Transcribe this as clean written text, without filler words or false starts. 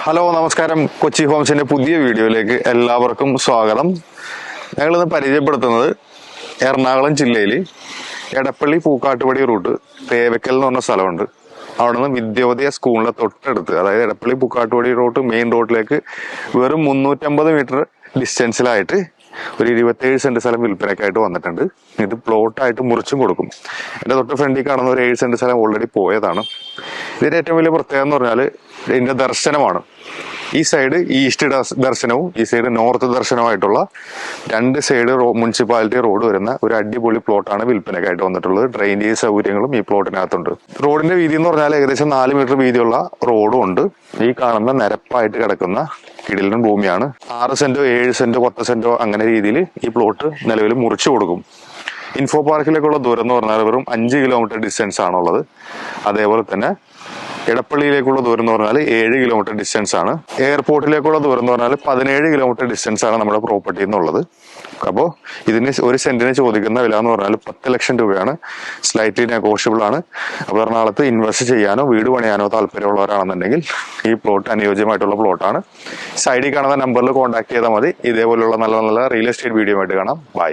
Hello നമസ്കാരം. കൊച്ചി ഹോംസിന്റെ പുതിയ വീഡിയോയിലേക്ക് എല്ലാവർക്കും സ്വാഗതം. ഞങ്ങളിന്ന് പരിചയപ്പെടുത്തുന്നത് എറണാകുളം ജില്ലയിൽ എടപ്പള്ളി പൂക്കാട്ടുപടി റൂട്ട് തേവക്കൽ എന്ന് പറഞ്ഞ സ്ഥലമുണ്ട്. അവിടെ നിന്ന് വിദ്യോദയ സ്കൂളിന്റെ തൊട്ടടുത്ത്, അതായത് എടപ്പള്ളി പൂക്കാട്ടുപടി റൂട്ട് മെയിൻ റോഡിലേക്ക് വെറും 350 മീറ്റർ ഡിസ്റ്റൻസിലായിട്ട് ഒരു 27 സെന്റ് സ്ഥലം വിൽപ്പനയ്ക്കായിട്ട് വന്നിട്ടുണ്ട്. ഇത് പ്ലോട്ടായിട്ട് മുറിച്ചും കൊടുക്കും. എന്റെ തൊട്ട് ഫ്രണ്ടിൽ കാണുന്ന ഒരു 7 സെന്റ് സ്ഥലം ഓൾറെഡി പോയതാണ്. ഇതിന്റെ ഏറ്റവും വലിയ പ്രത്യേകത എന്ന് പറഞ്ഞാൽ ഇതിന്റെ ദർശനമാണ്. ഈ സൈഡ് ഈസ്റ്റ് ദർശനവും ഈ സൈഡ് നോർത്ത് ദർശനവുമായിട്ടുള്ള രണ്ട് സൈഡ് മുനിസിപ്പാലിറ്റി റോഡ് വരുന്ന ഒരു അടിപൊളി പ്ലോട്ടാണ് വിൽപ്പനയ്ക്കായിട്ട് വന്നിട്ടുള്ളത്. ഡ്രെയിനേജ് സൗകര്യങ്ങളും ഈ പ്ലോട്ടിനകത്തുണ്ട്. റോഡിന്റെ വീതി എന്ന് പറഞ്ഞാൽ ഏകദേശം 4 മീറ്റർ വീതിയുള്ള റോഡും ഉണ്ട്. ഈ കാണുന്ന നിരപ്പായിട്ട് കിടക്കുന്ന കിടിലൻ ഭൂമിയാണ്. 6 സെന്റോ 7 സെന്റോ 10 സെന്റോ അങ്ങനെ രീതിയിൽ ഈ പ്ലോട്ട് നിലവിൽ മുറിച്ചു കൊടുക്കും. ഇൻഫോ പാർക്കിലേക്കുള്ള ദൂരം എന്ന് പറഞ്ഞാൽ വെറും 5 കിലോമീറ്റർ ഡിസ്റ്റൻസ് ആണുള്ളത്. അതേപോലെ തന്നെ എടപ്പള്ളിയിലേക്കുള്ള ദൂരം എന്ന് പറഞ്ഞാൽ 7 കിലോമീറ്റർ ഡിസ്റ്റൻസ് ആണ്. എയർപോർട്ടിലേക്കുള്ള ദൂരം എന്ന് പറഞ്ഞാൽ 17 കിലോമീറ്റർ ഡിസ്റ്റൻസ് ആണ് നമ്മുടെ പ്രോപ്പർട്ടി എന്നുള്ളത്. അപ്പോൾ ഇതിന് ഒരു സെന്റിന് ചോദിക്കുന്ന വില എന്ന് പറഞ്ഞാൽ 10 ലക്ഷം രൂപയാണ്. സ്ലൈറ്റ്ലി നെഗോഷ്യബിൾ ആണ്. അപ്പോൾ എറണാകുളത്ത് ഇൻവെസ്റ്റ് ചെയ്യാനോ വീട് പണിയാനോ താല്പര്യമുള്ളവരാണെന്നുണ്ടെങ്കിൽ ഈ പ്ലോട്ട് അനുയോജ്യമായിട്ടുള്ള പ്ലോട്ടാണ്. സൈഡിൽ കാണുന്ന നമ്പറിൽ കോൺടാക്ട് ചെയ്താൽ മതി. ഇതേപോലുള്ള നല്ല നല്ല റിയൽ എസ്റ്റേറ്റ് വീഡിയോ ആയിട്ട് കാണാം. ബൈ.